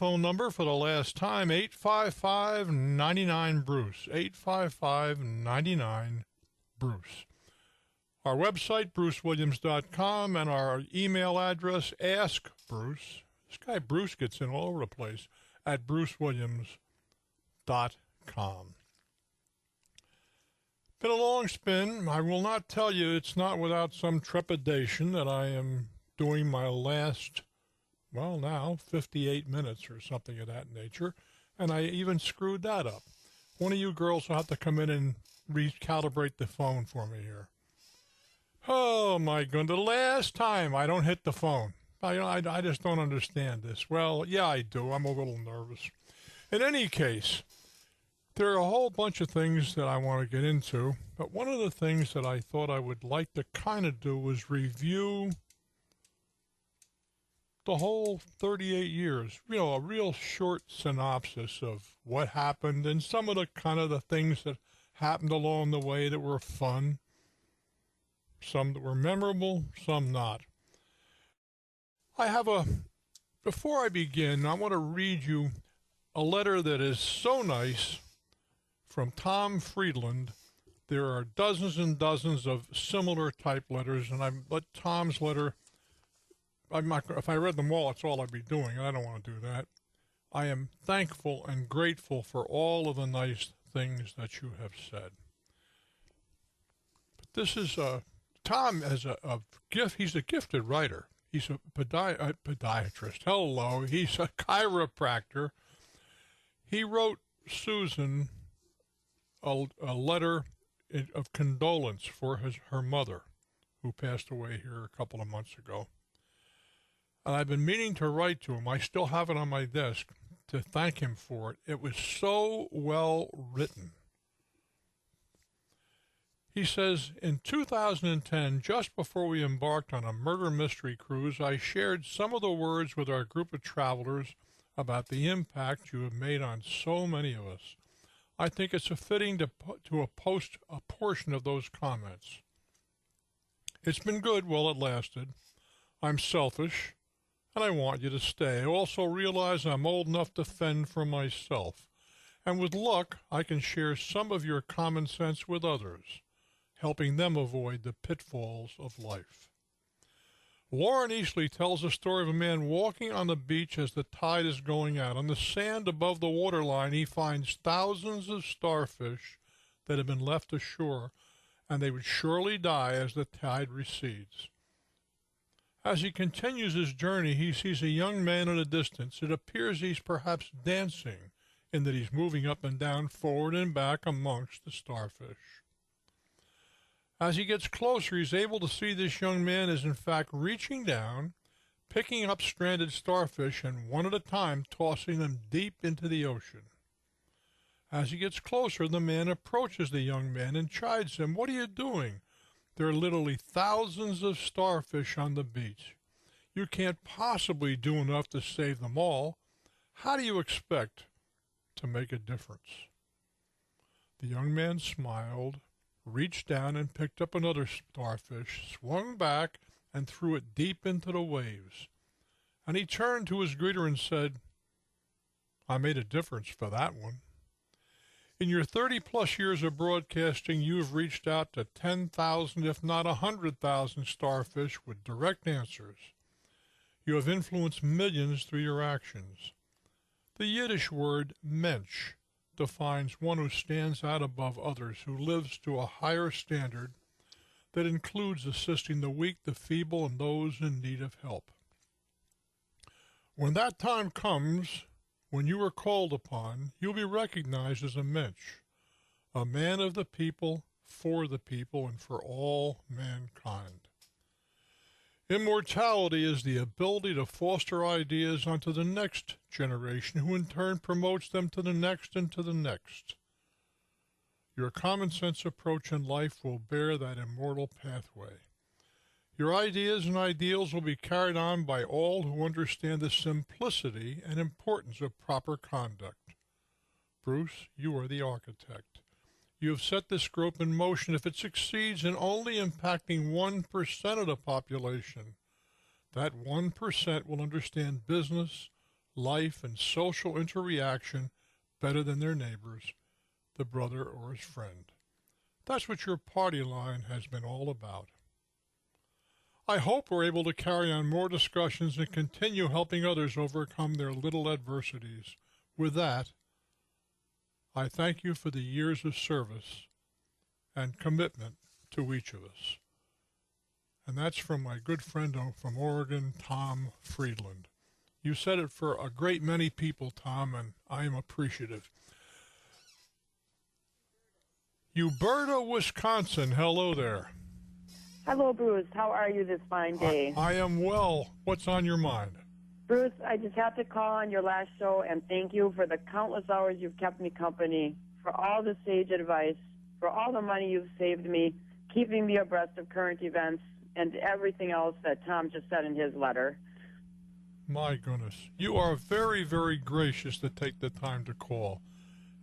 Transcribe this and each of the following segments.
phone number for the last time, 855-99-BRUCE, 855-99-BRUCE. Our website, brucewilliams.com, and our email address, askbruce. This guy Bruce gets in all over the place, at brucewilliams.com. Been a long spin. I will not tell you it's not without some trepidation that I am doing my last, well, now 58 minutes or something of that nature, and I even screwed that up. One of you girls will have to come in and recalibrate the phone for me here. Oh, my goodness. The last time I don't hit the phone. I just don't understand this. Well, yeah, I do. I'm a little nervous. In any case, there are a whole bunch of things that I want to get into, but one of the things that I thought I would like to kind of do was review the whole 38 years, a real short synopsis of what happened and some of the kind of the things that happened along the way that were fun, some that were memorable, some not. Before I begin, I want to read you a letter that is so nice from Tom Friedland. There are dozens and dozens of similar type letters, and I let Tom's letter, if I read them all, that's all I'd be doing, and I don't want to do that. I am thankful and grateful for all of the nice things that you have said. But this is Tom as a gift. He's a gifted writer. He's a podiatrist. Hello. He's a chiropractor. He wrote Susan a letter of condolence for her mother, who passed away here a couple of months ago. And I've been meaning to write to him. I still have it on my desk to thank him for it. It was so well written. He says, in 2010, just before we embarked on a murder mystery cruise, I shared some of the words with our group of travelers about the impact you have made on so many of us. I think it's fitting to post a portion of those comments. It's been good while it lasted. I'm selfish, and I want you to stay. I also realize I'm old enough to fend for myself, and with luck, I can share some of your common sense with others, helping them avoid the pitfalls of life. Warren Eastley tells the story of a man walking on the beach as the tide is going out. On the sand above the waterline, he finds thousands of starfish that have been left ashore, and they would surely die as the tide recedes. As he continues his journey, he sees a young man in the distance. It appears he's perhaps dancing, in that he's moving up and down, forward and back amongst the starfish. As he gets closer, he's able to see this young man is in fact reaching down, picking up stranded starfish, and one at a time tossing them deep into the ocean. As he gets closer, the man approaches the young man and chides him. "What are you doing? There are literally thousands of starfish on the beach. You can't possibly do enough to save them all. How do you expect to make a difference?" The young man smiled, reached down and picked up another starfish, swung back, and threw it deep into the waves. And he turned to his greeter and said, "I made a difference for that one." In your 30-plus years of broadcasting, you have reached out to 10,000, if not 100,000 starfish with direct answers. You have influenced millions through your actions. The Yiddish word mensch defines one who stands out above others, who lives to a higher standard that includes assisting the weak, the feeble, and those in need of help. When that time comes, when you are called upon, you'll be recognized as a mensch, a man of the people, for the people, and for all mankind. Immortality is the ability to foster ideas onto the next generation, who in turn promotes them to the next and to the next. Your common sense approach in life will bear that immortal pathway. Your ideas and ideals will be carried on by all who understand the simplicity and importance of proper conduct. Bruce, you are the architect. You have set this group in motion. If it succeeds in only impacting 1% of the population, that 1% will understand business, life, and social interaction better than their neighbors, the brother or his friend. That's what your party line has been all about. I hope we're able to carry on more discussions and continue helping others overcome their little adversities. With that, I thank you for the years of service and commitment to each of us. And that's from my good friend from Oregon, Tom Friedland. You said it for a great many people, Tom, and I am appreciative. Uberta, Wisconsin, hello there. Hello, Bruce. How are you this fine day? I am well. What's on your mind? Bruce, I just have to call on your last show and thank you for the countless hours you've kept me company, for all the sage advice, for all the money you've saved me, keeping me abreast of current events, and everything else that Tom just said in his letter. My goodness. You are very, very gracious to take the time to call.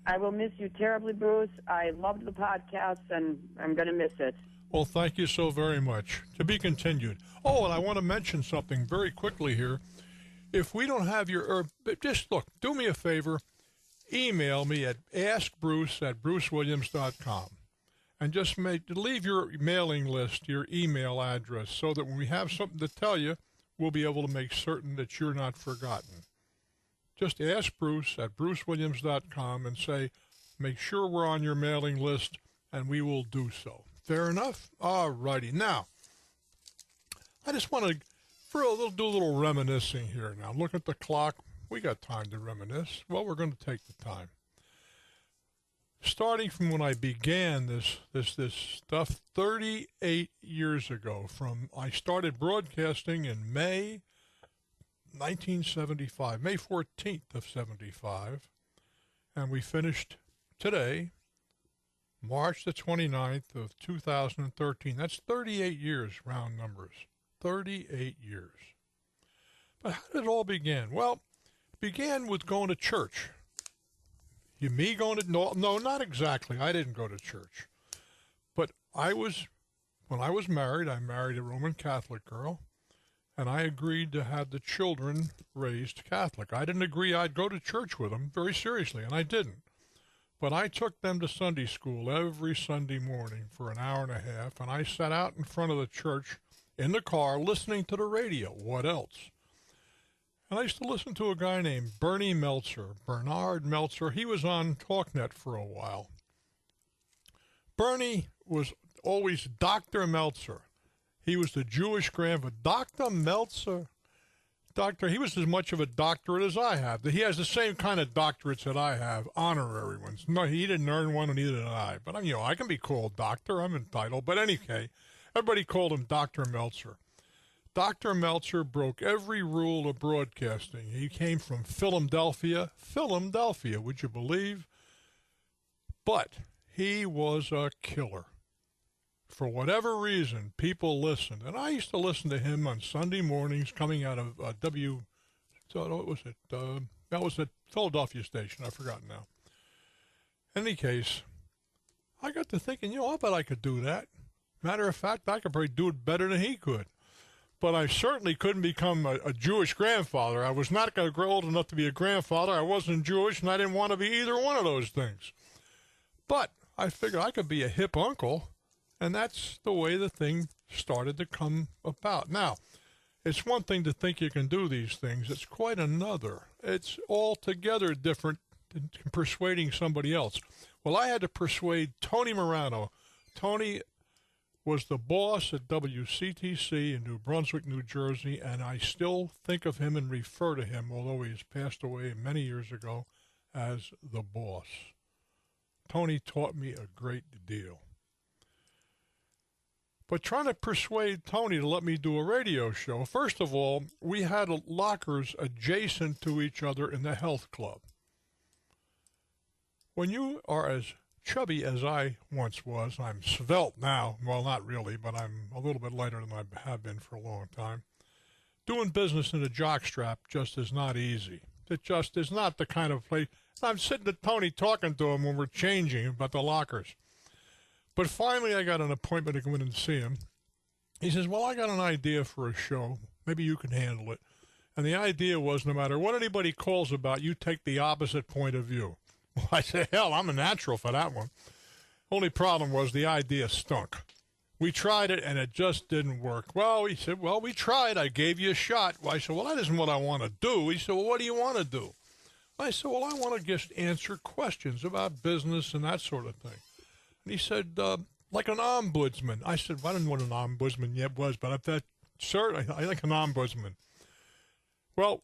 I will miss you terribly, Bruce. I loved the podcast, and I'm going to miss it. Well, thank you so very much. To be continued. Oh, and I want to mention something very quickly here. If we don't have your, just look, do me a favor, email me at askbruce@brucewilliams.com. And just leave your mailing list, your email address, so that when we have something to tell you, we'll be able to make certain that you're not forgotten. Just ask Bruce at brucewilliams.com and say, make sure we're on your mailing list, and we will do so. Fair enough? All righty. Now, I just want to do a little reminiscing here now. Look at the clock. We got time to reminisce. Well, we're going to take the time. Starting from when I began this stuff 38 years ago, I started broadcasting in May 1975, May 14th of 75, and we finished today, March the 29th of 2013. That's 38 years, round numbers. 38 years. But how did it all begin? Well, it began with going to church. Me going to, no, not exactly. I didn't go to church. But when I was married, I married a Roman Catholic girl, and I agreed to have the children raised Catholic. I didn't agree I'd go to church with them, very seriously, and I didn't. But I took them to Sunday school every Sunday morning for an hour and a half, and I sat out in front of the church in the car listening to the radio. What else? And I used to listen to a guy named Bernard Meltzer. He was on TalkNet for a while. Bernie was always Dr. Meltzer. He was the Jewish grandfather. Dr. Meltzer. He was as much of a doctorate as I have. He has the same kind of doctorates that I have, honorary ones. No, he didn't earn one, and neither did I. But, I can be called doctor. I'm entitled. But anyway, everybody called him Dr. Meltzer. Dr. Meltzer broke every rule of broadcasting. He came from Philadelphia, would you believe? But he was a killer. For whatever reason, people listened. And I used to listen to him on Sunday mornings coming out of that was a Philadelphia station. I've forgotten now. In any case, I got to thinking, I bet I could do that. Matter of fact, I could probably do it better than he could. But I certainly couldn't become a Jewish grandfather. I was not going to grow old enough to be a grandfather. I wasn't Jewish, and I didn't want to be either one of those things. But I figured I could be a hip uncle, and that's the way the thing started to come about. Now, it's one thing to think you can do these things. It's quite another. It's altogether different than persuading somebody else. Well, I had to persuade Tony Morano. Tony was the boss at WCTC in New Brunswick, New Jersey, and I still think of him and refer to him, although he has passed away many years ago, as the boss. Tony taught me a great deal. But trying to persuade Tony to let me do a radio show, first of all, we had lockers adjacent to each other in the health club. When you are as chubby as I once was, I'm svelte now. Well, not really, but I'm a little bit lighter than I have been for a long time. Doing business in a jockstrap just is not easy. It just is not the kind of place. I'm sitting at Tony talking to him when we're changing about the lockers. But finally I got an appointment to go in and see him. He says, well, I got an idea for a show. Maybe you can handle it. And the idea was no matter what anybody calls about, you take the opposite point of view. Well, I said, hell, I'm a natural for that one. Only problem was the idea stunk. We tried it, and it just didn't work. Well, he said, well, we tried. I gave you a shot. Well, I said, well, that isn't what I want to do. He said, well, what do you want to do? I said, well, I want to just answer questions about business and that sort of thing. And he said, like an ombudsman. I said, well, I didn't know what an ombudsman yet was, but I thought, sir, I like an ombudsman. Well,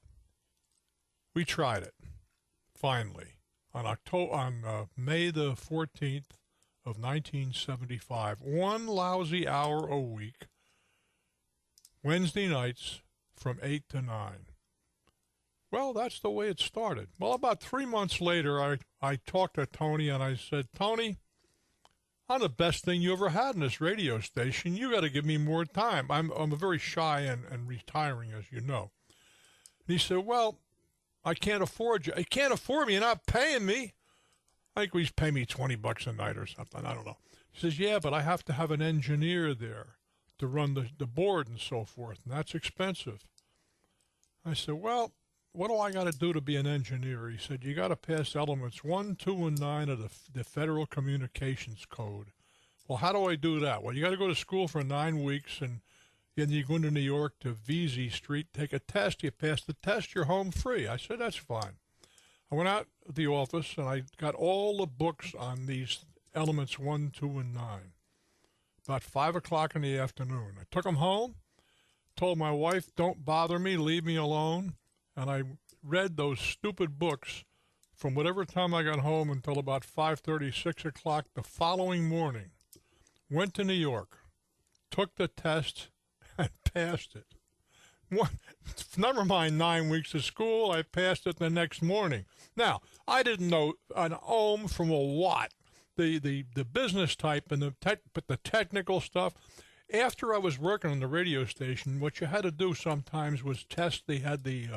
we tried it, finally, on May the 14th of 1975. 1 lousy hour a week, Wednesday nights from 8 to 9. Well, that's the way it started. Well, about 3 months later, I talked to Tony, and I said, Tony, I'm the best thing you ever had in this radio station. You got to give me more time. I'm a very shy and retiring, as you know. And he said, well, I can't afford you. You can't afford me. You're not paying me. I think he's paying me $20 a night or something. I don't know. He says, yeah, but I have to have an engineer there to run the board and so forth, and that's expensive. I said, well, what do I got to do to be an engineer? He said, you got to pass elements 1, 2, and 9 of the Federal Communications Code. Well, how do I do that? Well, you got to go to school for 9 weeks, and then you go into New York to Vesey Street, take a test. You pass the test, you're home free. I said, that's fine. I went out to the office, and I got all the books on these elements 1, 2, and 9. About 5 o'clock in the afternoon. I took them home, told my wife, don't bother me, leave me alone. And I read those stupid books from whatever time I got home until about 5:30, 6 o'clock the following morning. Went to New York, took the test, and passed it. Never mind 9 weeks of school, I passed it the next morning. Now, I didn't know an ohm from a watt, the business type and the technical stuff. After I was working on the radio station, what you had to do sometimes was test. They had the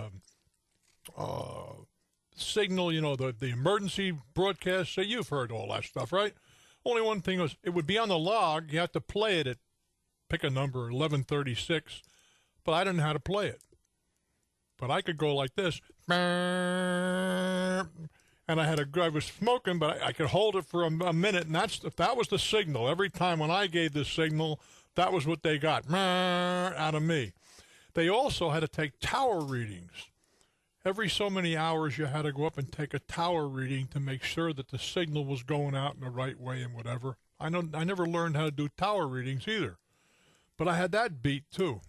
signal, the emergency broadcast. So you've heard all that stuff, right? Only one thing was it would be on the log. You have to play it at, pick a number, 1136. But I didn't know how to play it. But I could go like this. And I was smoking, but I could hold it for a minute. And that was the signal. Every time when I gave the signal, that was what they got out of me. They also had to take tower readings. Every so many hours, you had to go up and take a tower reading to make sure that the signal was going out in the right way and whatever. I never learned how to do tower readings either. But I had that beat, too.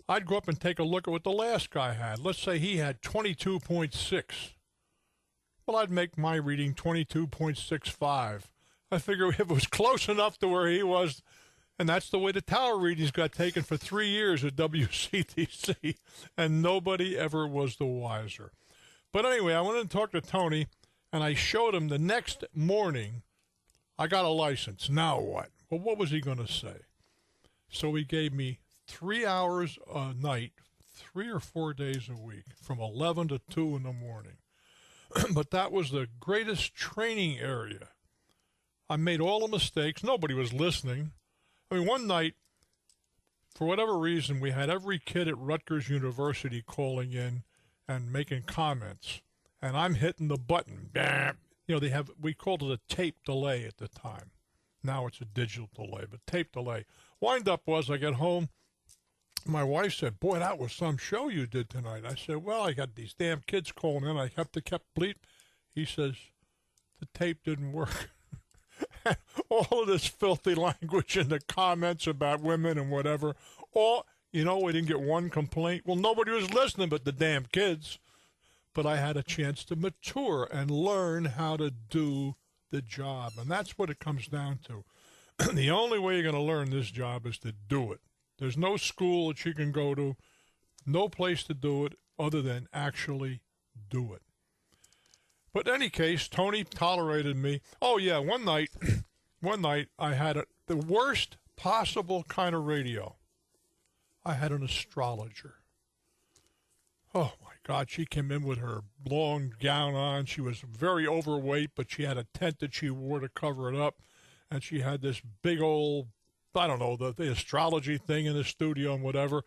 I'd go up and take a look at what the last guy had. Let's say he had 22.6. Well, I'd make my reading 22.65. I figure if it was close enough to where he was. And that's the way the tower readings got taken for 3 years at WCTC, and nobody ever was the wiser. But anyway, I went and talked to Tony, and I showed him the next morning I got a license. Now what? Well, what was he going to say? So he gave me 3 hours a night, 3 or 4 days a week, from 11 to 2 in the morning. But that was the greatest training area. I made all the mistakes. Nobody was listening. I mean, one night, for whatever reason, we had every kid at Rutgers University calling in and making comments, and I'm hitting the button. We called it a tape delay at the time. Now it's a digital delay, but tape delay. Wind up was I get home, my wife said, boy, that was some show you did tonight. I said, well, I got these damn kids calling in. I kept bleep. He says, the tape didn't work. All of this filthy language in the comments about women and whatever. We didn't get one complaint. Well, nobody was listening but the damn kids. But I had a chance to mature and learn how to do the job. And that's what it comes down to. The only way you're going to learn this job is to do it. There's no school that you can go to, no place to do it other than actually do it. But in any case, Tony tolerated me. Oh, yeah, one night I had the worst possible kind of radio. I had an astrologer. Oh, my God, she came in with her long gown on. She was very overweight, but she had a tent that she wore to cover it up. And she had this big old, I don't know, the astrology thing in the studio and whatever.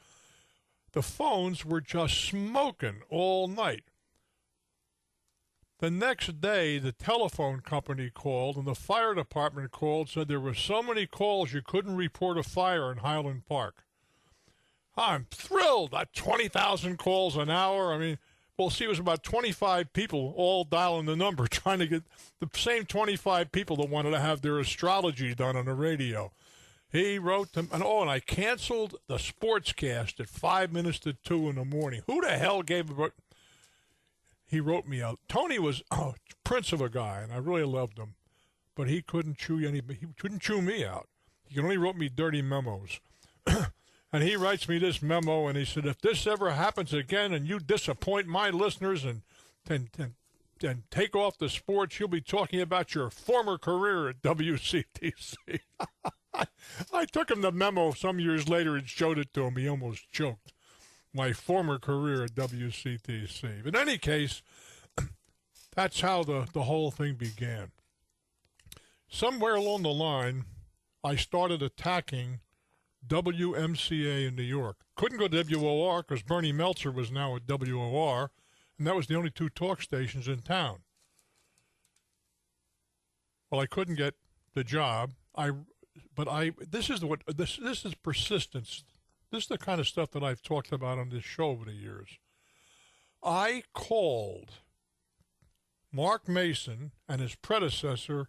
The phones were just smoking all night. The next day, the telephone company called and the fire department called, said there were so many calls you couldn't report a fire in Highland Park. I'm thrilled. At 20,000 calls an hour. I mean, well, see, it was about 25 people all dialing the number, trying to get the same 25 people that wanted to have their astrology done on the radio. He wrote them, and I canceled the sportscast at 5 minutes to 2 in the morning. Who the hell gave it? He wrote me out. Tony was prince of a guy, and I really loved him, but he couldn't chew me out. He only wrote me dirty memos. And he writes me this memo, and he said, if this ever happens again and you disappoint my listeners and take off the sports, you'll be talking about your former career at WCTC. I took him the memo some years later and showed it to him. He almost choked. My former career at WCTC. But in any case, that's how the whole thing began. Somewhere along the line, I started attacking WMCA in New York. Couldn't go to WOR because Bernie Meltzer was now at WOR, and that was the only two talk stations in town. Well, I couldn't get the job. This is persistence. This is the kind of stuff that I've talked about on this show over the years. I called Mark Mason and his predecessor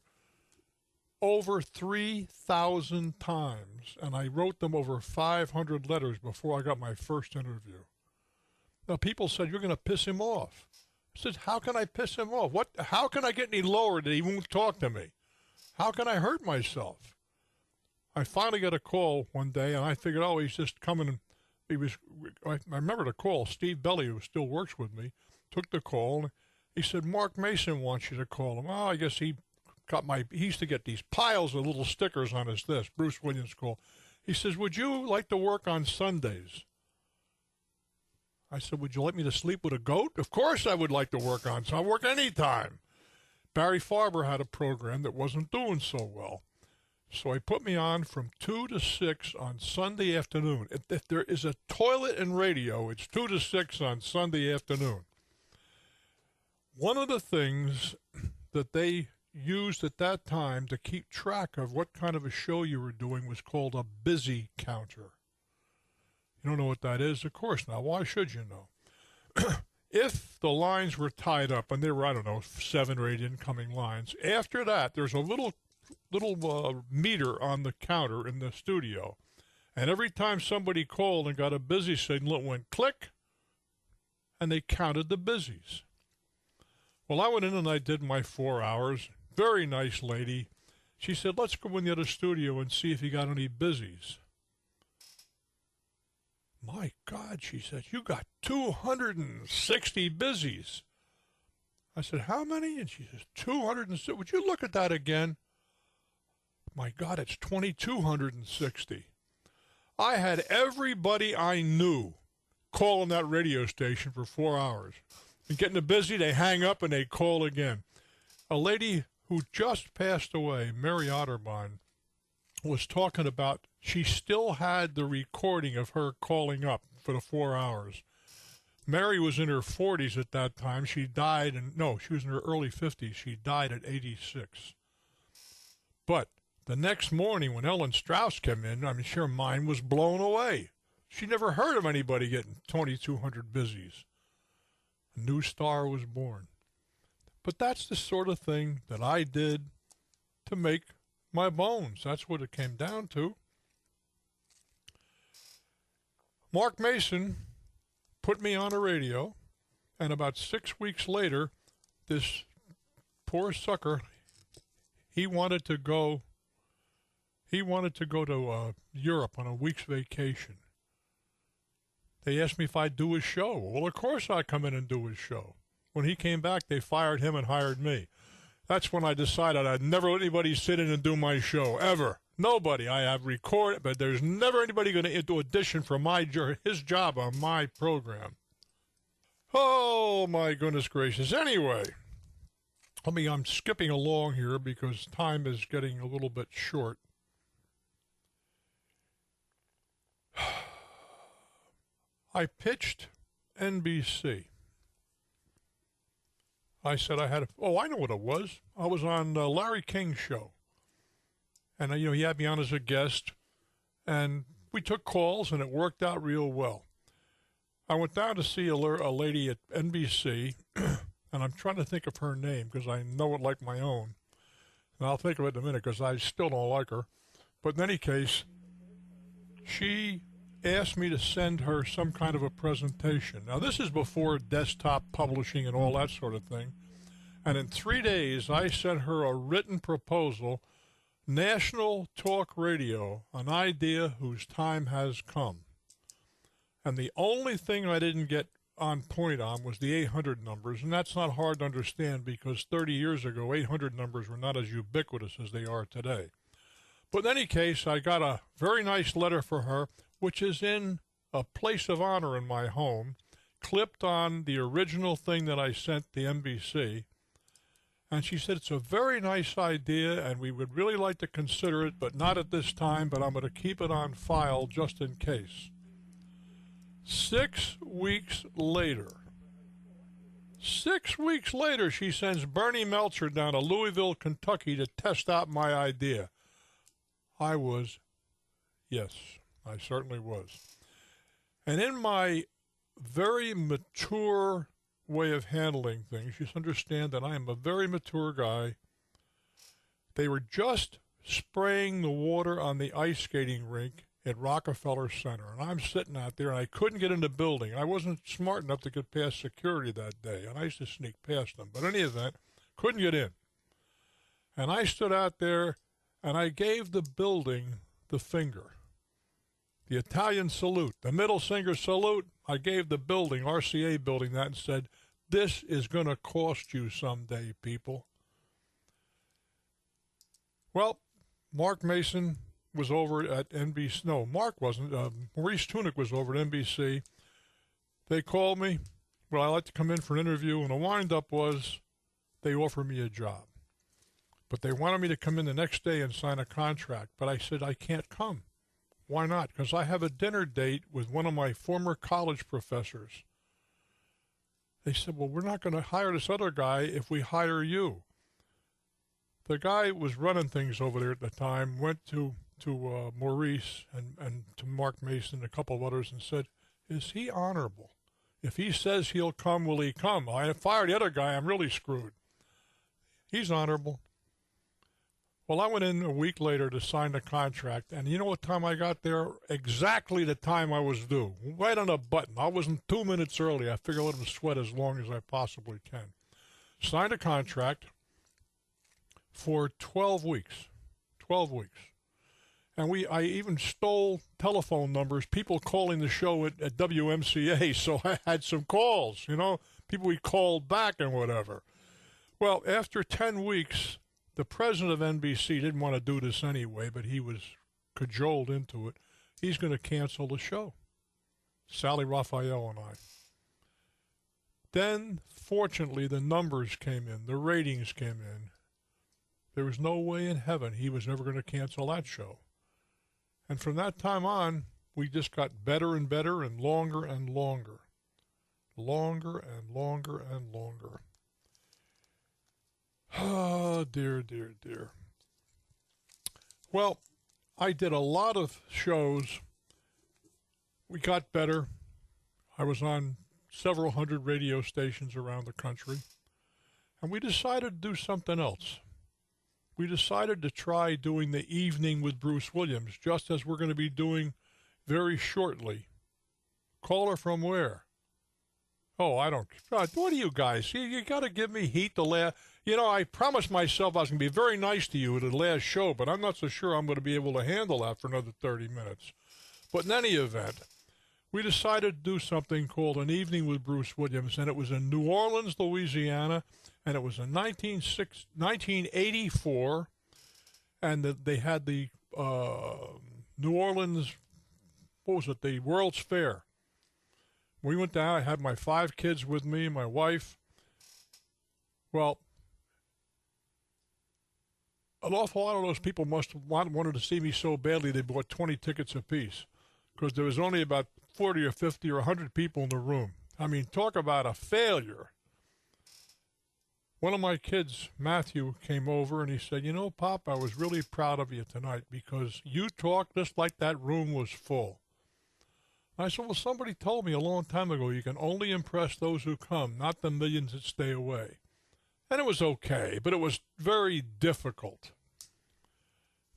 over 3,000 times, and I wrote them over 500 letters before I got my first interview. Now, people said, you're going to piss him off. I said, how can I piss him off? How can I get any lower that he won't talk to me? How can I hurt myself? I finally got a call one day, and I figured, he's just coming. I remember the call. Steve Belly, who still works with me, took the call. And he said, Mark Mason wants you to call him. I guess he used to get these piles of little stickers on his this. Bruce Williams call. He says, would you like to work on Sundays? I said, would you like me to sleep with a goat? Of course I would like to work on, so I'll work anytime. Barry Farber had a program that wasn't doing so well. So he put me on from 2 to 6 on Sunday afternoon. If there is a toilet in radio, it's 2 to 6 on Sunday afternoon. One of the things that they used at that time to keep track of what kind of a show you were doing was called a busy counter. You don't know what that is? Of course not. Why should you know? If the lines were tied up, and there were, 7 or 8 incoming lines, after that, there's a little meter on the counter in the studio. And every time somebody called and got a busy signal, it went click, and they counted the busies. Well, I went in and I did my 4 hours. Very nice lady. She said, let's go in the other studio and see if you got any busies. My God, she said, you got 260 busies. I said, how many? And she says, 260. Would you look at that again? My God, it's 2,260. I had everybody I knew calling that radio station for 4 hours. And getting a busy, they hang up and they call again. A lady who just passed away, Mary Otterbein, was talking about she still had the recording of her calling up for the 4 hours. Mary was in her 40s at that time. She died, she was in her early 50s. She died at 86. But the next morning when Ellen Strauss came in, her mind was blown away. She never heard of anybody getting 2,200 busies. A new star was born. But that's the sort of thing that I did to make my bones. That's what it came down to. Mark Mason put me on a radio, and about 6 weeks later, this poor sucker, he wanted to go to Europe on a week's vacation. They asked me if I'd do his show. Well, of course I'd come in and do his show. When he came back, they fired him and hired me. That's when I decided I'd never let anybody sit in and do my show, ever. Nobody. I have recorded, but there's never anybody going to audition for his job on my program. Oh, my goodness gracious. Anyway, I'm skipping along here because time is getting a little bit short. I pitched NBC. I said I had I know what it was. I was on Larry King's show. And, he had me on as a guest. And we took calls, and it worked out real well. I went down to see a lady at NBC, and I'm trying to think of her name because I know it like my own. And I'll think of it in a minute because I still don't like her. But in any case, she asked me to send her some kind of a presentation. Now, this is before desktop publishing and all that sort of thing. And in 3 days, I sent her a written proposal, National Talk Radio, an idea whose time has come. And the only thing I didn't get on point on was the 800 numbers, and that's not hard to understand because 30 years ago, 800 numbers were not as ubiquitous as they are today. But in any case, I got a very nice letter for her, which is in a place of honor in my home, clipped on the original thing that I sent to NBC. And she said, it's a very nice idea, and we would really like to consider it, but not at this time, but I'm going to keep it on file just in case. 6 weeks later, she sends Bernie Meltzer down to Louisville, Kentucky to test out my idea. Yes, I certainly was. And in my very mature way of handling things, you understand that I am a very mature guy. They were just spraying the water on the ice skating rink at Rockefeller Center, and I'm sitting out there, and I couldn't get in the building. I wasn't smart enough to get past security that day, and I used to sneak past them. But in any event, couldn't get in. And I stood out there, and I gave the building the finger, the Italian salute, the middle finger salute. I gave the building, RCA building, that and said, this is going to cost you someday, people. Well, Mark Mason was over at NBC. No, Mark wasn't. Maurice Tunick was over at NBC. They called me. Well, I'd like to come in for an interview, and the wind-up was they offered me a job. But they wanted me to come in the next day and sign a contract. But I said, I can't come. Why not? Because I have a dinner date with one of my former college professors. They said, well, we're not going to hire this other guy if we hire you. The guy was running things over there at the time, went to Maurice and to Mark Mason and a couple of others and said, is he honorable? If he says he'll come, will he come? I fire the other guy, I'm really screwed. He's honorable. Well, I went in a week later to sign the contract, and you know what time I got there? Exactly the time I was due. Right on a button. I wasn't 2 minutes early. I figured I'll let him sweat as long as I possibly can. Signed a contract for 12 weeks. 12 weeks. And I even stole telephone numbers, people calling the show at WMCA, so I had some calls, people we called back and whatever. Well, after 10 weeks, the president of NBC didn't want to do this anyway, but he was cajoled into it. He's going to cancel the show. Sally Raphael and I. Then, fortunately, the numbers came in, the ratings came in. There was no way in heaven he was never going to cancel that show. And from that time on, we just got better and better and longer and longer. Longer and longer and longer. Oh, dear, dear, dear. Well, I did a lot of shows. We got better. I was on several hundred radio stations around the country. And we decided to do something else. We decided to try doing the evening with Bruce Williams, just as we're going to be doing very shortly. Caller from where? Oh, I don't. What are you guys? You got to give me heat to laugh. I promised myself I was going to be very nice to you at the last show, but I'm not so sure I'm going to be able to handle that for another 30 minutes. But in any event, we decided to do something called An Evening with Bruce Williams, and it was in New Orleans, Louisiana, and it was in 1984, and they had the New Orleans, the World's Fair. We went down. I had my 5 kids with me, my wife. Well, an awful lot of those people must have wanted to see me so badly they bought 20 tickets apiece. because there was only about 40 or 50 or 100 people in the room. I mean, talk about a failure. One of my kids, Matthew, came over and he said, you know, Pop, I was really proud of you tonight because you talked just like that room was full. I said, well, somebody told me a long time ago you can only impress those who come, not the millions that stay away. And it was okay, but it was very difficult.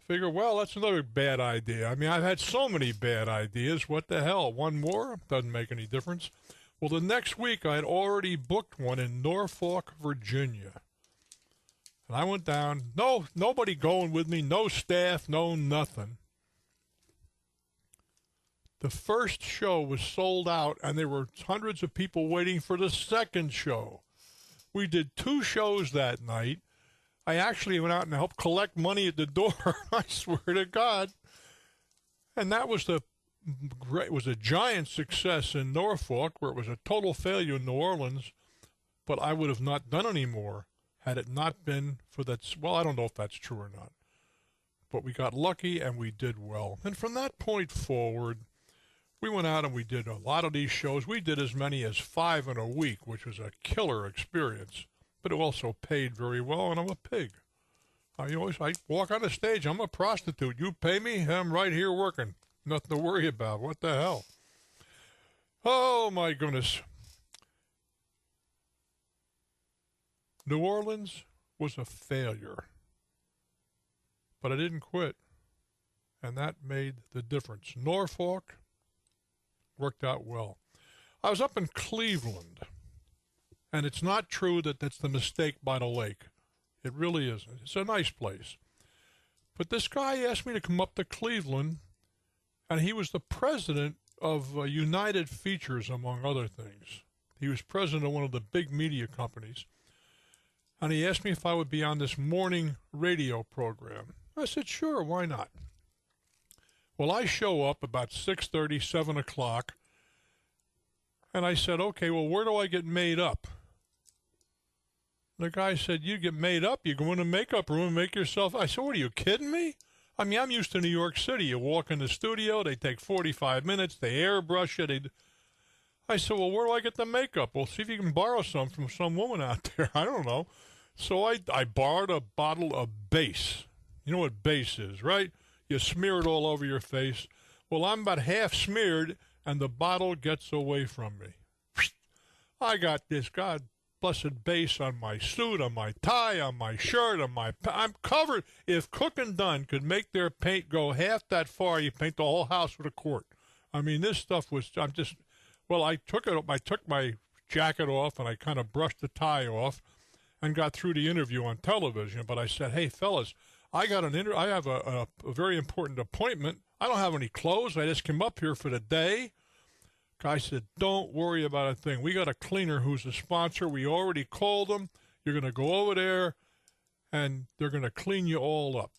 Figure, well, that's another bad idea. I mean, I've had so many bad ideas. What the hell? One more? Doesn't make any difference. Well, the next week I had already booked one in Norfolk, Virginia. And I went down. Nobody going with me, no staff, no nothing. The first show was sold out, and there were hundreds of people waiting for the second show. We did 2 shows that night. I actually went out and helped collect money at the door, I swear to God. And that was a giant success in Norfolk, where it was a total failure in New Orleans, but I would have not done any more had it not been for that. Well, I don't know if that's true or not, but we got lucky and we did well. And from that point forward, we went out and we did a lot of these shows. We did as many as 5 in a week, which was a killer experience, but it also paid very well, and I'm a pig. I walk on the stage, I'm a prostitute. You pay me, I'm right here working. Nothing to worry about. What the hell? Oh, my goodness. New Orleans was a failure, but I didn't quit, and that made the difference. Norfolk worked out well. I was up in Cleveland, and it's not true that that's the Mistake by the Lake. It really isn't. It's a nice place. But this guy asked me to come up to Cleveland, and he was the president of United Features, among other things. He was president of one of the big media companies. And he asked me if I would be on this morning radio program. I said, sure, why not? Well, I show up about 6:30, 7 o'clock, and I said, okay, well, where do I get made up? The guy said, you get made up, you go in the makeup room and make yourself. I said, what, are you kidding me? I mean, I'm used to New York City. You walk in the studio, they take 45 minutes, they airbrush it. I said, well, where do I get the makeup? Well, see if you can borrow some from some woman out there. I don't know. So I borrowed a bottle of base. You know what base is, right? You smear it all over your face. Well, I'm about half smeared, and the bottle gets away from me. I got this God blessed base on my suit, on my tie, on my shirt, I'm covered. If Cook and Dunn could make their paint go half that far, you paint the whole house with a quart. I mean, this stuff was, I took my jacket off, and I kind of brushed the tie off and got through the interview on television. But I said, hey, fellas, I have a very important appointment. I don't have any clothes. I just came up here for the day. Guy said, don't worry about a thing. We got a cleaner who's a sponsor. We already called them. You're going to go over there, and they're going to clean you all up.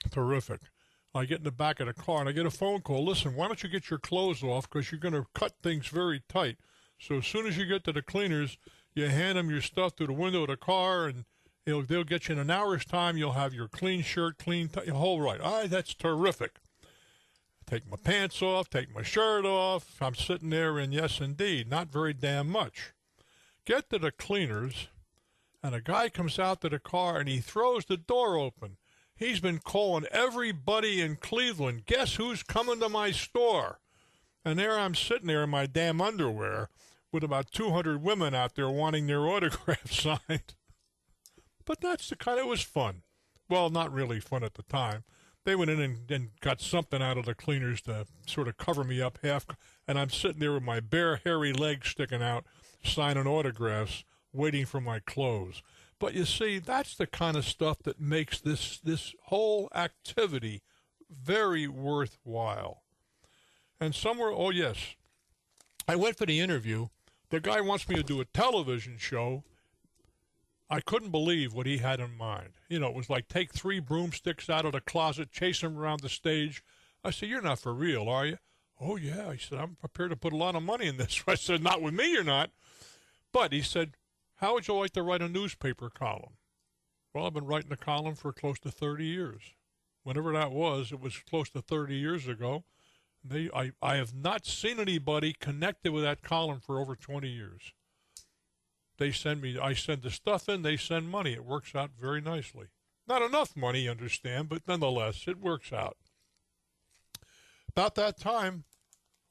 Terrific. I get in the back of the car, and I get a phone call. Listen, why don't you get your clothes off, because you're going to cut things very tight. So as soon as you get to the cleaners, you hand them your stuff through the window of the car, and they'll get you in an hour's time. You'll have your clean shirt, clean tie, whole right. All right, that's terrific. Take my pants off, take my shirt off. I'm sitting there, and yes, indeed, not very damn much. Get to the cleaners, and a guy comes out to the car, and he throws the door open. He's been calling everybody in Cleveland. Guess who's coming to my store? And there I'm sitting there in my damn underwear with about 200 women out there wanting their autograph signed. But that's the kind, it was fun. Well, not really fun at the time. They went in and got something out of the cleaners to sort of cover me up half, and I'm sitting there with my bare, hairy legs sticking out, signing autographs, waiting for my clothes. But you see, that's the kind of stuff that makes this whole activity very worthwhile. And somewhere, oh yes, I went for the interview. The guy wants me to do a television show. I couldn't believe what he had in mind. You know, it was like take 3 broomsticks out of the closet, chase them around the stage. I said, you're not for real, are you? Oh, yeah. He said, I'm prepared to put a lot of money in this. I said, not with me, you're not. But he said, how would you like to write a newspaper column? Well, I've been writing a column for close to 30 years. Whenever that was, it was close to 30 years ago. I have not seen anybody connected with that column for over 20 years. I send the stuff in, they send money. It works out very nicely. Not enough money, you understand, but nonetheless, it works out. About that time,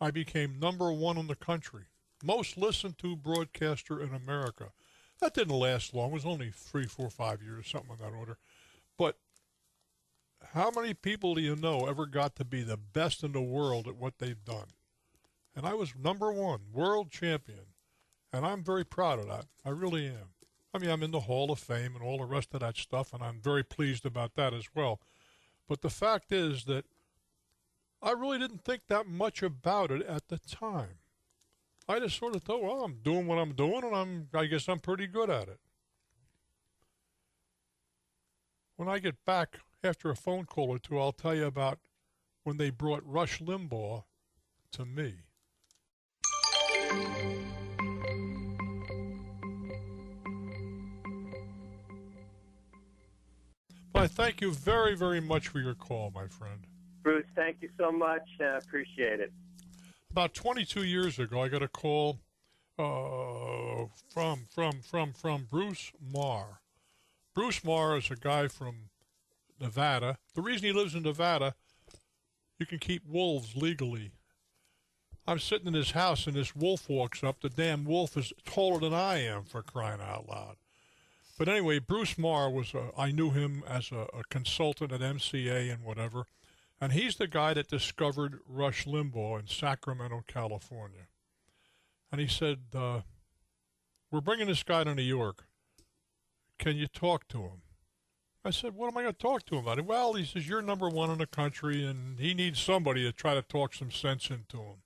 I became #1 in the country, most listened to broadcaster in America. That didn't last long. It was only 3, 4, 5 years, something of that order. But how many people do you know ever got to be the best in the world at what they've done? And I was #1, world champion. And I'm very proud of that. I really am. I mean, I'm in the Hall of Fame and all the rest of that stuff, and I'm very pleased about that as well. But the fact is that I really didn't think that much about it at the time. I just sort of thought, well, I'm doing what I'm doing, and I guess I'm pretty good at it. When I get back after a phone call or two, I'll tell you about when they brought Rush Limbaugh to me. I thank you very, very much for your call, my friend. Bruce, thank you so much. Appreciate it. About 22 years ago, I got a call from Bruce Marr. Bruce Marr is a guy from Nevada. The reason he lives in Nevada, you can keep wolves legally. I'm sitting in his house, and this wolf walks up. The damn wolf is taller than I am, for crying out loud. But anyway, Bruce Marr I knew him as a consultant at MCA and whatever, and he's the guy that discovered Rush Limbaugh in Sacramento, California. And he said, we're bringing this guy to New York. Can you talk to him? I said, what am I going to talk to him about? Well, he says, you're #1 in the country, and he needs somebody to try to talk some sense into him.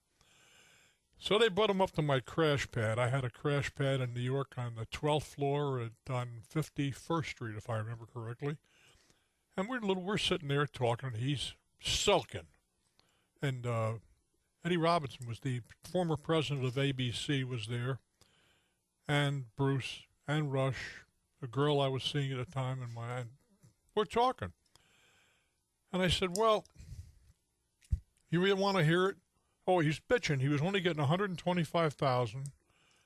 So they brought him up to my crash pad. I had a crash pad in New York on the 12th floor on 51st Street, if I remember correctly. And we're sitting there talking, and he's sulking. And Eddie Robinson was the former president of ABC, was there, and Bruce and Rush, a girl I was seeing at the time, and we're talking. And I said, well, you really want to hear it? Oh, he's bitching. He was only getting $125,000,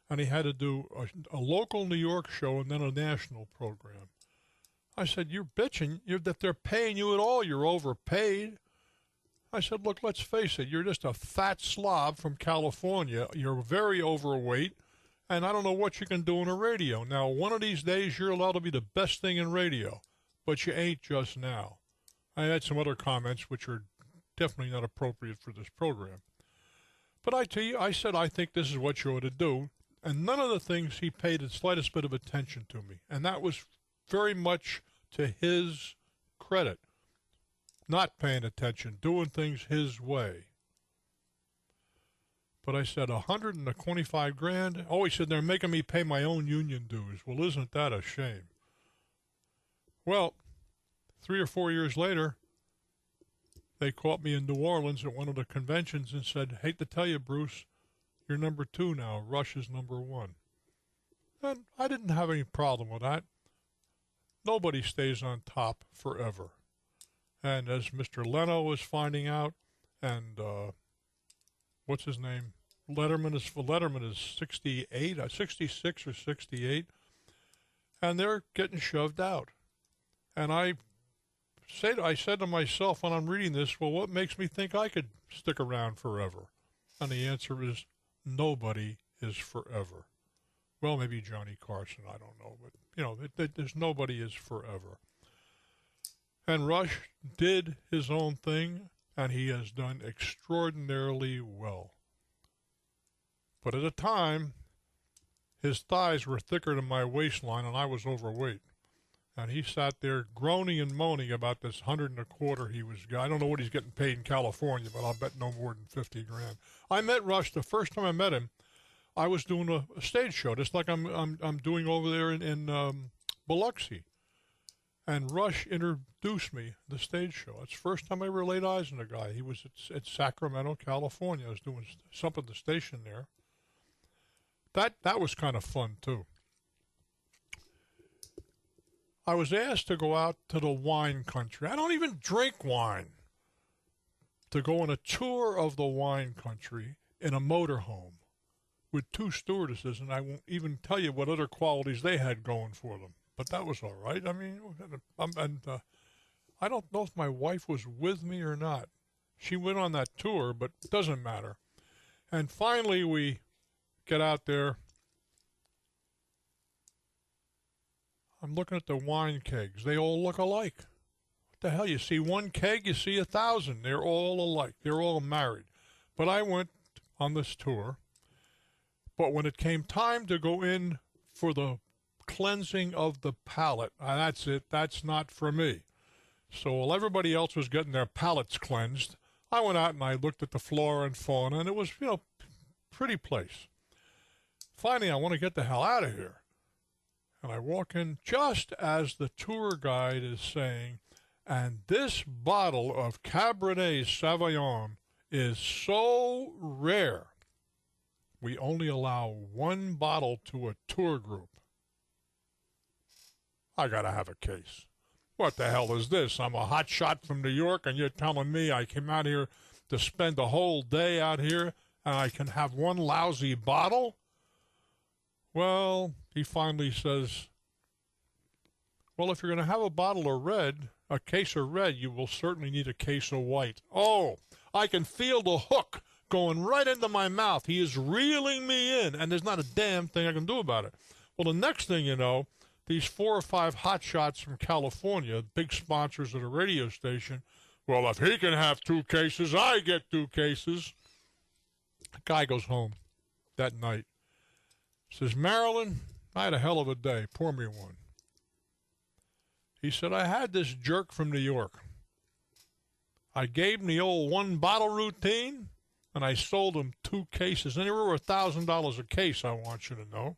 and he had to do a local New York show and then a national program. I said, you're bitching that they're paying you at all. You're overpaid. I said, look, let's face it. You're just a fat slob from California. You're very overweight, and I don't know what you can do on the radio. Now, one of these days, you're allowed to be the best thing in radio, but you ain't just now. I had some other comments which are definitely not appropriate for this program. But I tell you, I said, I think this is what you ought to do. And none of the things he paid the slightest bit of attention to me. And that was very much to his credit. Not paying attention, doing things his way. But I said, $125,000? Oh, he said, they're making me pay my own union dues. Well, isn't that a shame? Well, 3 or 4 years later, they caught me in New Orleans at one of the conventions and said, hate to tell you, Bruce, you're #2 now. Rush is #1. And I didn't have any problem with that. Nobody stays on top forever. And as Mr. Leno was finding out, and what's his name? Letterman is 68, 66 or 68, and they're getting shoved out. And I said to myself when I'm reading this, well, what makes me think I could stick around forever? And the answer is nobody is forever. Well, maybe Johnny Carson, I don't know, but there's nobody is forever. And Rush did his own thing, and he has done extraordinarily well. But at the time, his thighs were thicker than my waistline, and I was overweight. And he sat there groaning and moaning about this $125,000 he was. I don't know what he's getting paid in California, but I'll bet no more than $50,000. I met Rush the first time I met him. I was doing a stage show, just like I'm doing over there in Biloxi. And Rush introduced me to the stage show. It's the first time I ever laid eyes on a guy. He was at Sacramento, California. I was doing something at the station there. That was kind of fun, too. I was asked to go out to the wine country. I don't even drink wine. to go on a tour of the wine country in a motorhome with 2 stewardesses, and I won't even tell you what other qualities they had going for them. But that was all right. I mean, I don't know if my wife was with me or not. She went on that tour, but it doesn't matter. And finally, we get out there. I'm looking at the wine kegs. They all look alike. What the hell? You see one keg, you see 1,000. They're all alike. They're all married. But I went on this tour. But when it came time to go in for the cleansing of the palate, that's it. That's not for me. So while everybody else was getting their palates cleansed, I went out and I looked at the flora and fauna, and it was, pretty place. Finally, I want to get the hell out of here. And I walk in just as the tour guide is saying, and this bottle of Cabernet Sauvignon is so rare, we only allow 1 bottle to a tour group. I got to have a case. What the hell is this? I'm a hot shot from New York, and you're telling me I came out here to spend the whole day out here, and I can have 1 lousy bottle? Well, he finally says, well, if you're going to have a bottle of red, a case of red, you will certainly need a case of white. Oh, I can feel the hook going right into my mouth. He is reeling me in, and there's not a damn thing I can do about it. Well, the next thing you know, these 4 or 5 hotshots from California, big sponsors of the radio station, well, if he can have 2 cases, I get 2 cases. The guy goes home that night. Says, Marilyn, I had a hell of a day. Pour me one. He said, I had this jerk from New York. I gave him the old 1 bottle routine, and I sold him 2 cases. And they were $1,000 a case, I want you to know.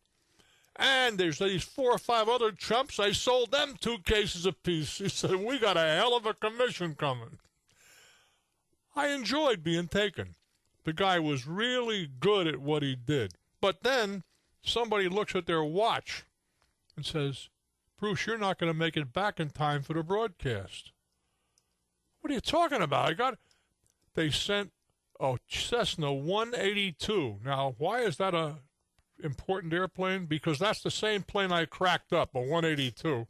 And there's these 4 or 5 other chumps. I sold them 2 cases apiece. He said, we got a hell of a commission coming. I enjoyed being taken. The guy was really good at what he did. But then somebody looks at their watch and says, Bruce, you're not going to make it back in time for the broadcast. What are you talking about? They sent a Cessna 182. Now, why is that a important airplane? Because that's the same plane I cracked up, a 182,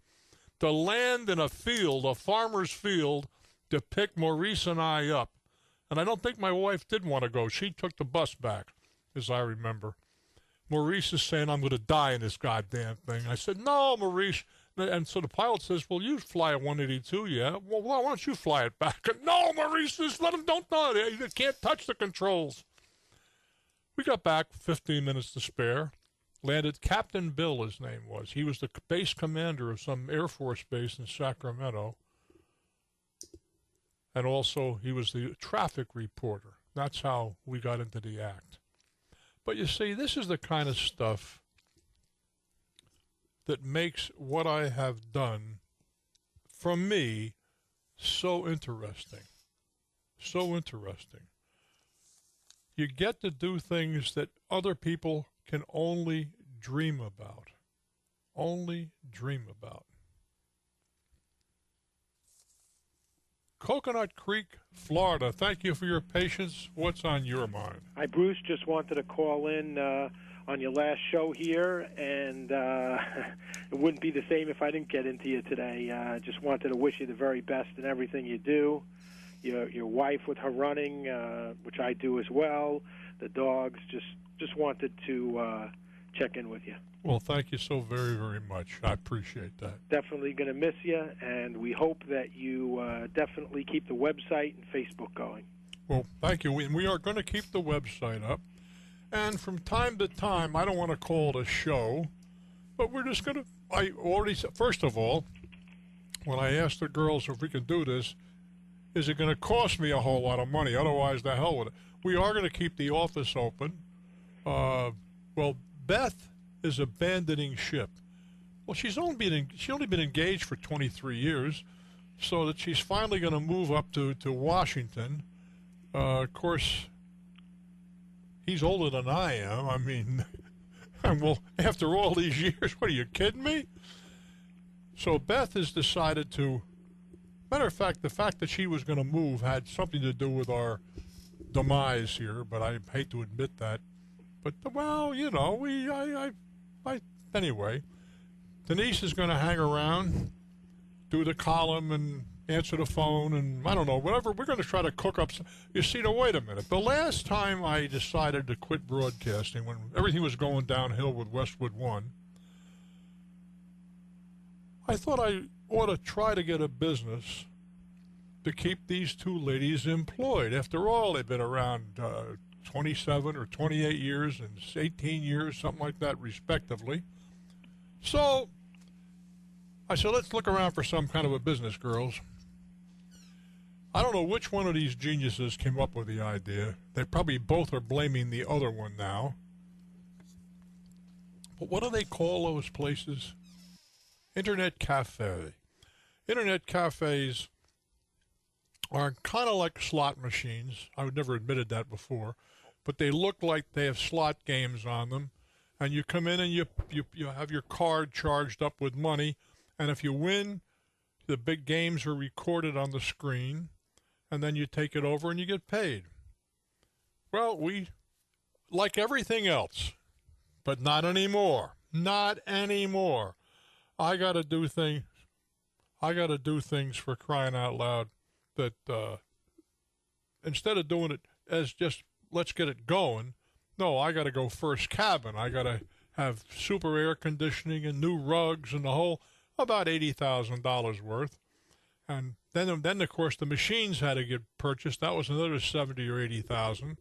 to land in a field, a farmer's field, to pick Maurice and I up. And I don't think my wife did want to go. She took the bus back, as I remember. Maurice is saying, I'm going to die in this goddamn thing. I said, no, Maurice. And so the pilot says, well, you fly a 182, yeah? Well, why don't you fly it back? No, Maurice, just let him, don't know. You can't touch the controls. We got back 15 minutes to spare. Landed Captain Bill, his name was. He was the base commander of some Air Force base in Sacramento. And also, he was the traffic reporter. That's how we got into the act. But you see, this is the kind of stuff that makes what I have done, for me, so interesting. So interesting. You get to do things that other people can only dream about. Only dream about. Coconut Creek, Florida. Thank you for your patience. What's on your mind? Hi, Bruce. Just wanted to call in on your last show here, and it wouldn't be the same if I didn't get into you today. Just wanted to wish you the very best in everything you do. Your wife with her running, which I do as well. The dogs. Just wanted to check in with you. Well, thank you so very, very much. I appreciate that. Definitely going to miss you, and we hope that you definitely keep the website and Facebook going. Well, thank you. We are going to keep the website up. And from time to time, I don't want to call it a show, but we're just going to, first of all, when I asked the girls if we can do this, is it going to cost me a whole lot of money? Otherwise, the hell with it. We are going to keep the office open. Well, Beth is abandoning ship. Well, she's only been engaged for 23 years, so that she's finally going to move up to Washington. Of course, he's older than I am. I mean, well, after all these years, what, are you kidding me? So Beth has decided to Matter of fact, the fact that she was going to move had something to do with our demise here, but I hate to admit that. But, well, you know, anyway, Denise is going to hang around, do the column and answer the phone, and I don't know, whatever. We're going to try to cook up some. You see, now, wait a minute. The last time I decided to quit broadcasting, when everything was going downhill with Westwood One, I thought I ought to try to get a business to keep these two ladies employed. After all, they've been around 27 or 28 years and 18 years, something like that, respectively. So I said, let's look around for some kind of a business, girls. I don't know which one of these geniuses came up with the idea. They probably both are blaming the other one now. But what do they call those places? Internet cafe. Internet cafes are kind of like slot machines. I would never admitted that before, but they look like they have slot games on them. And you come in and you have your card charged up with money, and if you win, the big games are recorded on the screen, and then you take it over and you get paid. Well, we like everything else, but not anymore. Not anymore. I got to do things for crying out loud that instead of doing it as just let's get it going, no, I got to go first cabin. I got to have super air conditioning and new rugs and the whole, about $80,000 worth. And then of course the machines had to get purchased. That was another 70 or 80,000.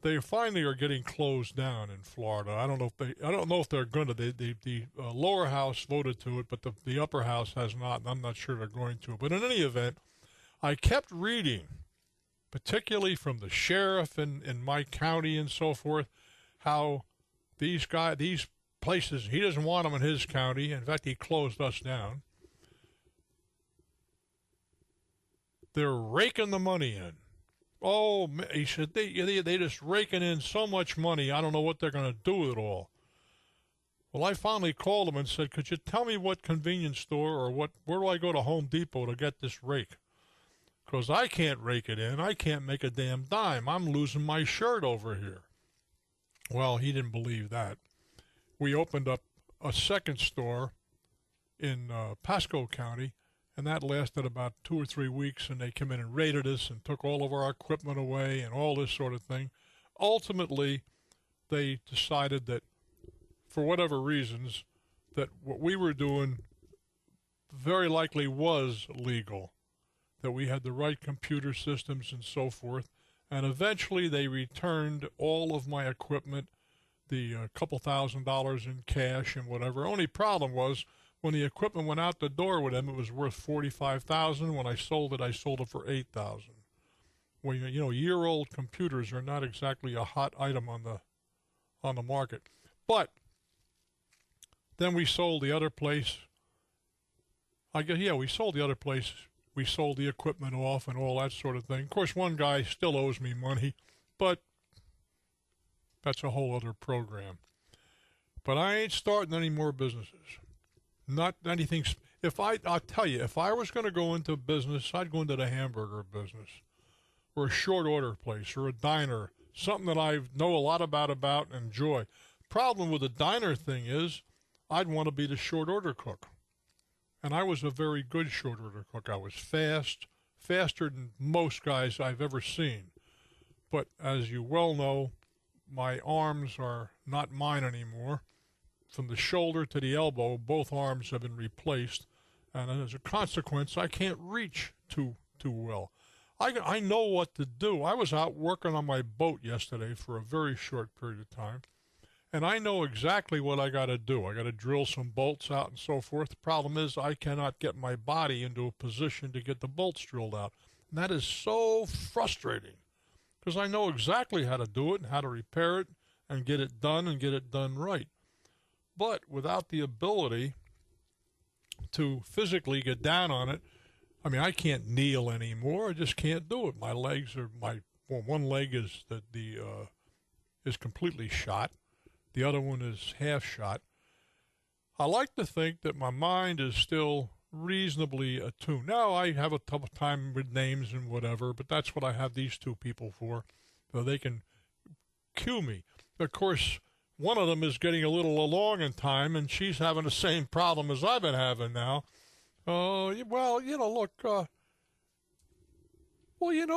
They finally are getting closed down in Florida. I don't know if they're going to. The lower house voted to it, but the upper house has not, and I'm not sure they're going to. But in any event, I kept reading, particularly from the sheriff in my county and so forth, how these places, he doesn't want them in his county. In fact, he closed us down. They're raking the money in. Oh, he said, they just raking in so much money, I don't know what they're going to do with it all. Well, I finally called him and said, could you tell me what convenience store or where do I go to Home Depot to get this rake? Because I can't rake it in. I can't make a damn dime. I'm losing my shirt over here. Well, he didn't believe that. We opened up a second store in Pasco County, and that lasted about 2 or 3 weeks, and they came in and raided us and took all of our equipment away and all this sort of thing. Ultimately, they decided that, for whatever reasons, that what we were doing very likely was legal, that we had the right computer systems and so forth, and eventually they returned all of my equipment, the couple $1,000s in cash and whatever. Only problem was, when the equipment went out the door with them, it was worth $45,000. When I sold it for $8,000. Well, you know, year-old computers are not exactly a hot item on the market. But then we sold the other place. We sold the other place. We sold the equipment off and all that sort of thing. Of course, one guy still owes me money, but that's a whole other program. But I ain't starting any more businesses. Not anything. I'll tell you, if I was going to go into business, I'd go into the hamburger business, or a short order place, or a diner, something that I know a lot about and enjoy. Problem with the diner thing is, I'd want to be the short order cook, and I was a very good short order cook. I was faster than most guys I've ever seen. But as you well know, my arms are not mine anymore. From the shoulder to the elbow, both arms have been replaced, and as a consequence, I can't reach too well. I know what to do. I was out working on my boat yesterday for a very short period of time, and I know exactly what I got to do. I got to drill some bolts out and so forth. The problem is I cannot get my body into a position to get the bolts drilled out, and that is so frustrating because I know exactly how to do it and how to repair it and get it done right. But without the ability to physically get down on it, I mean, I can't kneel anymore. I just can't do it. My legs are one leg is is completely shot. The other one is half shot. I like to think that my mind is still reasonably attuned. Now, I have a tough time with names and whatever, but that's what I have these two people for, so they can cue me. Of course, one of them is getting a little along in time, and she's having the same problem as I've been having now. Well, look,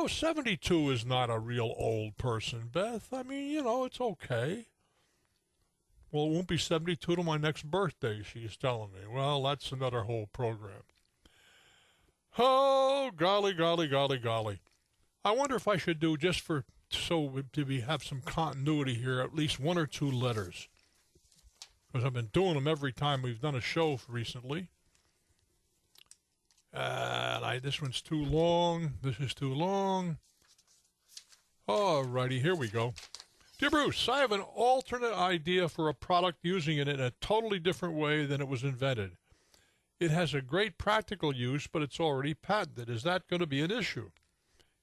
72 is not a real old person, Beth. I mean, it's okay. Well, it won't be 72 till my next birthday, she's telling me. Well, that's another whole program. Oh, golly, golly, golly, golly. I wonder if I should do, just so we have some continuity here, at least one or two letters. Because I've been doing them every time we've done a show recently. This one's too long. This is too long. All righty, here we go. Dear Bruce, I have an alternate idea for a product using it in a totally different way than it was invented. It has a great practical use, but it's already patented. Is that going to be an issue?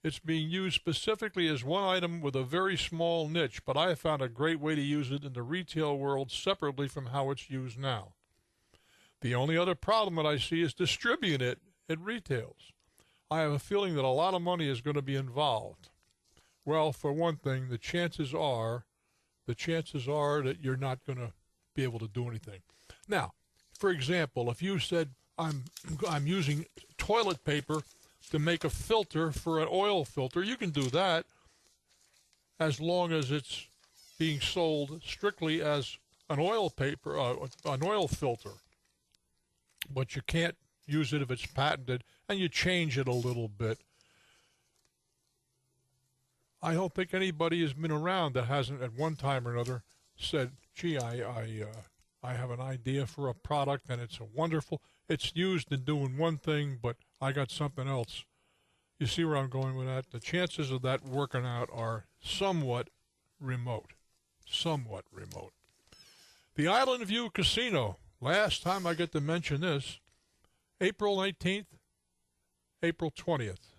It's being used specifically as one item with a very small niche, but I have found a great way to use it in the retail world separately from how it's used now. The only other problem that I see is distributing it at retails. I have a feeling that a lot of money is going to be involved. Well, for one thing, the chances are that you're not going to be able to do anything. Now, for example, if you said, I'm using toilet paper to make a filter for an oil filter, you can do that as long as it's being sold strictly as an oil filter. But you can't use it if it's patented, and you change it a little bit. I don't think anybody has been around that hasn't at one time or another said, gee, I have an idea for a product and it's used in doing one thing, but I got something else. You see where I'm going with that? The chances of that working out are somewhat remote. Somewhat remote. The Island View Casino. Last time I get to mention this, April 19th, April 20th.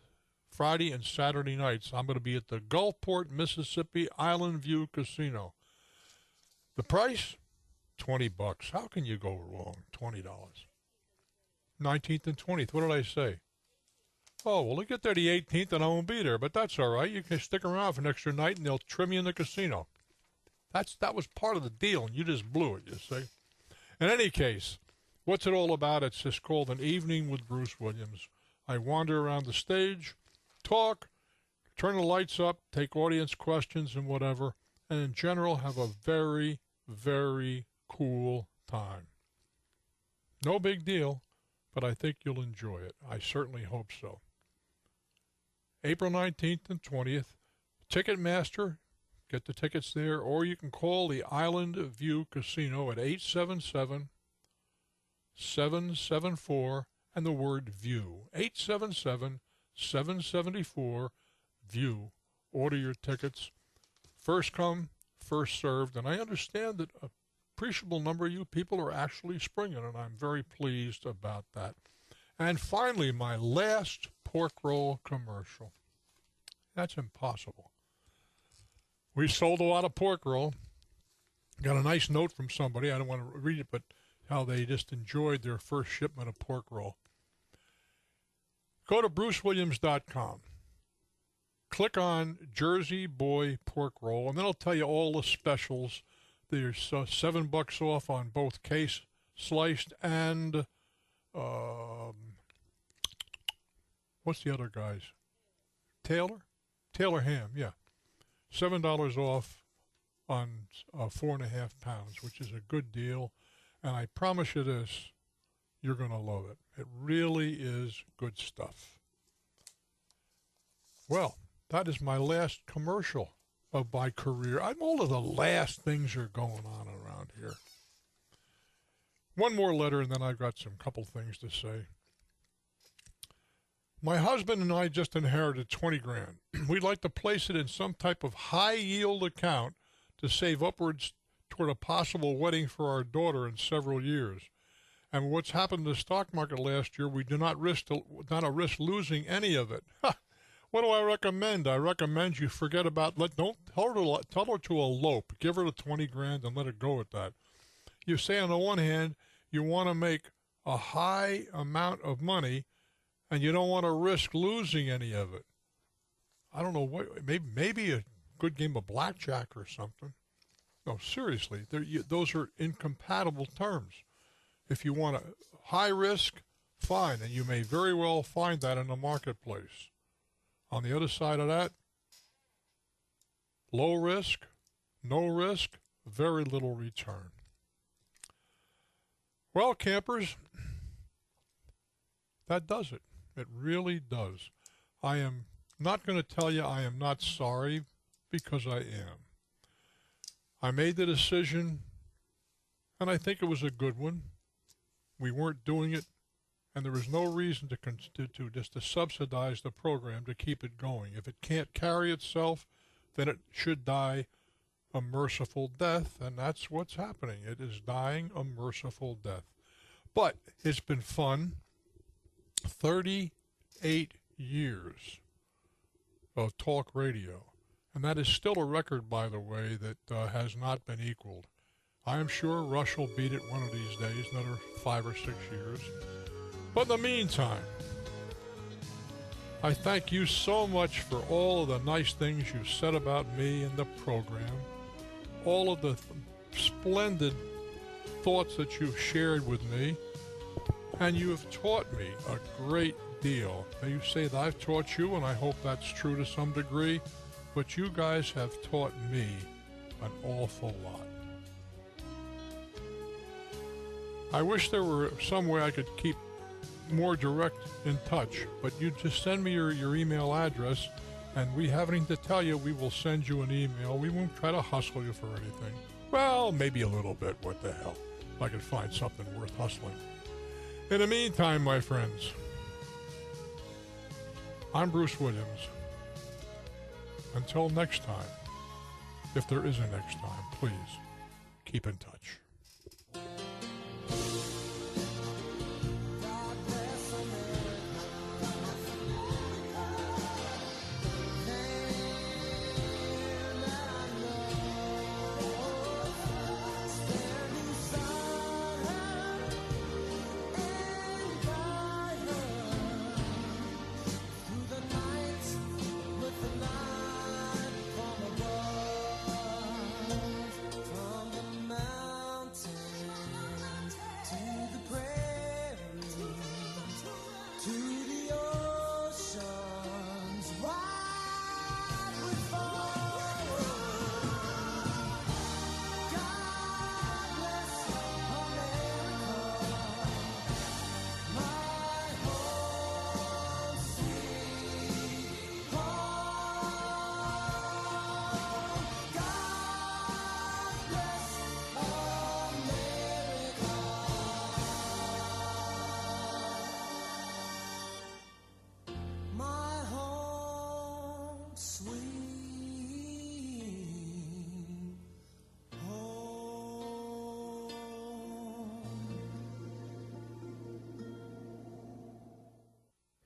Friday and Saturday nights, I'm going to be at the Gulfport, Mississippi Island View Casino. The price? $20. How can you go wrong? $20. 19th and 20th. What did I say? Oh, well, get there the 18th and I won't be there, but that's all right. You can stick around for an extra night and they'll trim you in the casino. That was part of the deal, and you just blew it, you see. In any case, what's it all about? It's just called An Evening with Bruce Williams. I wander around the stage, talk, turn the lights up, take audience questions and whatever, and in general have a very, very cool time. No big deal, but I think you'll enjoy it. I certainly hope so. April 19th and 20th, Ticketmaster, get the tickets there, or you can call the Island View Casino at 877-774 and the word VIEW. 877-774-VIEW. Order your tickets. First come, first served. And I understand that a appreciable number of you people are actually springing, and I'm very pleased about that. And finally, my last pork roll commercial. That's impossible. We sold a lot of pork roll. Got a nice note from somebody. I don't want to read it, but how they just enjoyed their first shipment of pork roll. Go to brucewilliams.com. Click on Jersey Boy Pork Roll, and then it'll tell you all the specials. There's $7 off on both case sliced and what's the other guys? Taylor ham, yeah. $7 off on 4.5 pounds, which is a good deal. And I promise you this, you're going to love it. It really is good stuff. Well, that is my last commercial of my career. All of the last things are going on around here. One more letter, and then I've got some couple things to say. My husband and I just inherited 20 grand. We'd like to place it in some type of high-yield account to save upwards toward a possible wedding for our daughter in several years. And what's happened to the stock market last year, we do not risk losing any of it. What do I recommend? I recommend you forget about, don't tell her to elope. Give her the 20 grand and let it go at that. You say on the one hand, you want to make a high amount of money, and you don't want to risk losing any of it. I don't know what, maybe a good game of blackjack or something. No, seriously, those are incompatible terms. If you want a high risk, fine, and you may very well find that in the marketplace. On the other side of that, low risk, no risk, very little return. Well, campers, that does it. It really does. I am not going to tell you I am not sorry, because I am. I made the decision, and I think it was a good one. We weren't doing it, and there was no reason to subsidize the program to keep it going. If it can't carry itself, then it should die a merciful death, and that's what's happening. It is dying a merciful death. But it's been fun. 38 years of talk radio. And that is still a record, by the way, that has not been equaled. I am sure Rush will beat it one of these days, another 5 or 6 years. But in the meantime, I thank you so much for all of the nice things you said about me and the program, all of the splendid thoughts that you've shared with me, and you have taught me a great deal. Now, you say that I've taught you, and I hope that's true to some degree, but you guys have taught me an awful lot. I wish there were some way I could keep more direct in touch, but you just send me your email address, and we have anything to tell you, we will send you an email. We won't try to hustle you for anything. Well, maybe a little bit, what the hell, if I could find something worth hustling. In the meantime, my friends, I'm Bruce Williams. Until next time, if there is a next time, please keep in touch.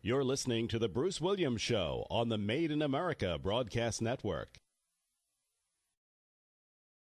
You're listening to The Bruce Williams Show on the Made in America Broadcast Network.